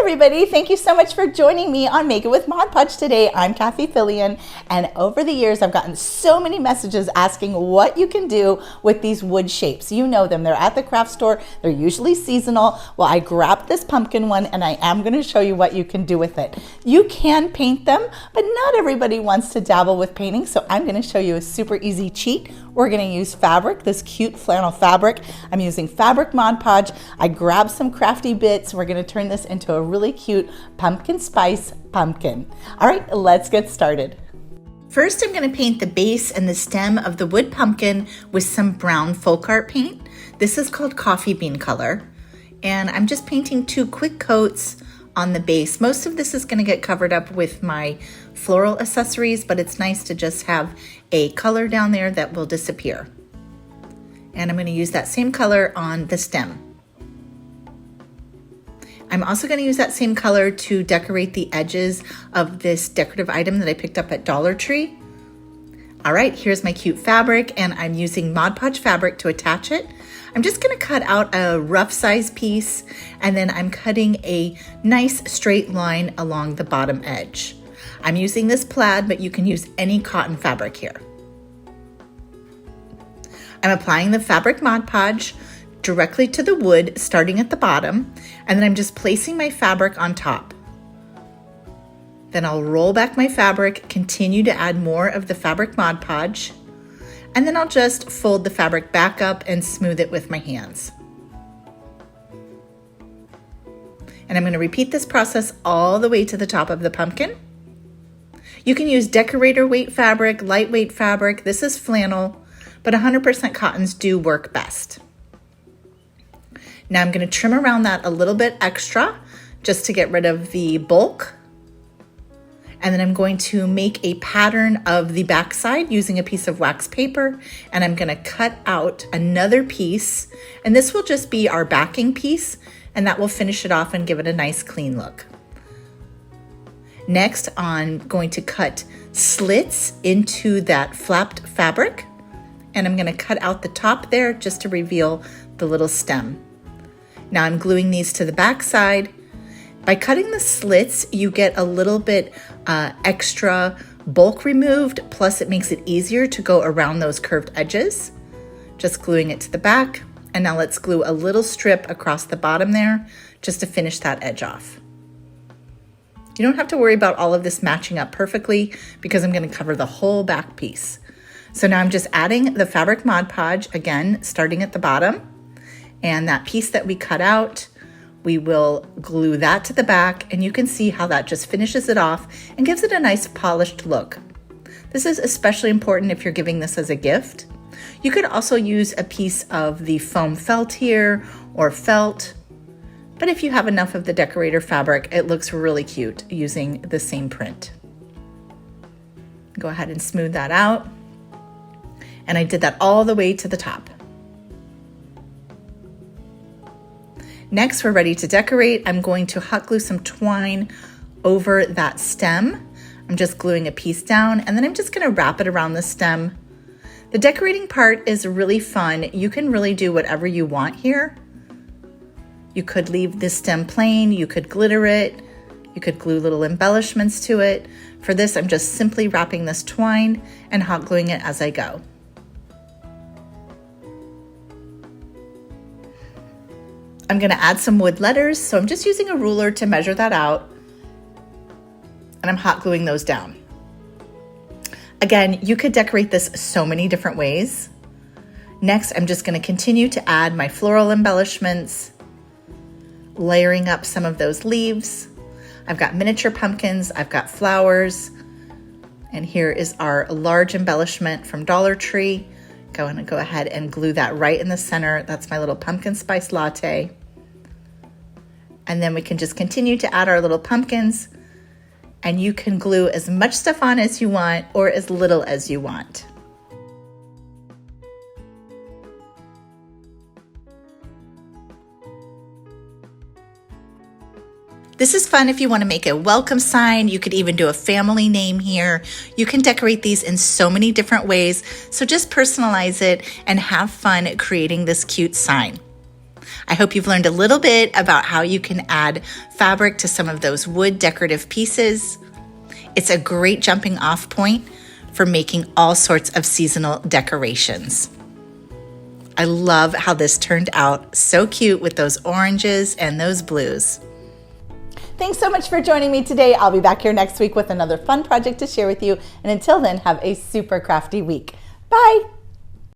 everybody, thank you so much for joining me on Make It with Mod Podge today. I'm Cathie, and over the years I've gotten so many messages asking what you can do with these wood shapes. You know them, they're at the craft store, they're usually seasonal. Well, I grabbed this pumpkin one and I am going to show you what you can do with it. You can paint them, but not everybody wants to dabble with painting, so I'm going to show you a super easy cheat. We're going to use fabric, this cute flannel fabric. I'm using fabric Mod Podge. I grabbed some crafty bits. We're going to turn this into a really cute pumpkin spice pumpkin. All right, let's get started. First, I'm going to paint the base and the stem of the wood pumpkin with some brown folk art paint. This is called coffee bean color. And I'm just painting 2 quick coats on the base. Most of this is going to get covered up with my floral accessories, but it's nice to just have a color down there that will disappear. And I'm going to use that same color on the stem. I'm also going to use that same color to decorate the edges of this decorative item that I picked up at Dollar Tree. All right, here's my cute fabric, and I'm using Mod Podge fabric to attach it. I'm just going to cut out a rough size piece, and then I'm cutting a nice straight line along the bottom edge. I'm using this plaid, but you can use any cotton fabric here. I'm applying the fabric Mod Podge directly to the wood, starting at the bottom, and then I'm just placing my fabric on top. Then I'll roll back my fabric, continue to add more of the fabric Mod Podge, and then I'll just fold the fabric back up and smooth it with my hands. And I'm going to repeat this process all the way to the top of the pumpkin. You can use decorator weight fabric, lightweight fabric. This is flannel, but 100% cottons do work best. Now I'm going to trim around that a little bit extra just to get rid of the bulk. And then I'm going to make a pattern of the backside using a piece of wax paper, and I'm going to cut out another piece, and this will just be our backing piece, and that will finish it off and give it a nice clean look. Next, I'm going to cut slits into that flapped fabric, and I'm going to cut out the top there just to reveal the little stem. Now I'm gluing these to the back side. By cutting the slits, you get a little bit extra bulk removed, plus it makes it easier to go around those curved edges. Just gluing it to the back, and now let's glue a little strip across the bottom there just to finish that edge off. You don't have to worry about all of this matching up perfectly because I'm going to cover the whole back piece. So now I'm just adding the fabric Mod Podge, again, starting at the bottom. And that piece that we cut out, we will glue that to the back, and you can see how that just finishes it off and gives it a nice polished look. This is especially important if you're giving this as a gift. You could also use a piece of the foam felt here or felt, but if you have enough of the decorator fabric, it looks really cute using the same print. Go ahead and smooth that out. And I did that all the way to the top. Next, we're ready to decorate. I'm going to hot glue some twine over that stem. I'm just gluing a piece down, and then I'm just going to wrap it around the stem. The decorating part is really fun. You can really do whatever you want here. You could leave this stem plain, you could glitter it, you could glue little embellishments to it. For this, I'm just simply wrapping this twine and hot gluing it as I go. I'm going to add some wood letters, so I'm just using a ruler to measure that out, and I'm hot gluing those down. Again, you could decorate this so many different ways. Next, I'm just going to continue to add my floral embellishments, layering up some of those leaves. I've got miniature pumpkins, I've got flowers, and here is our large embellishment from Dollar Tree. Going to go ahead and glue that right in the center. That's my little pumpkin spice latte. And then we can just continue to add our little pumpkins, and you can glue as much stuff on as you want or as little as you want. This is fun if you want to make a welcome sign. You could even do a family name here. You can decorate these in so many different ways. So just personalize it and have fun creating this cute sign. I hope you've learned a little bit about how you can add fabric to some of those wood decorative pieces. It's a great jumping off point for making all sorts of seasonal decorations. I love how this turned out so cute with those oranges and those blues. Thanks so much for joining me today. I'll be back here next week with another fun project to share with you. And until then, have a super crafty week. Bye.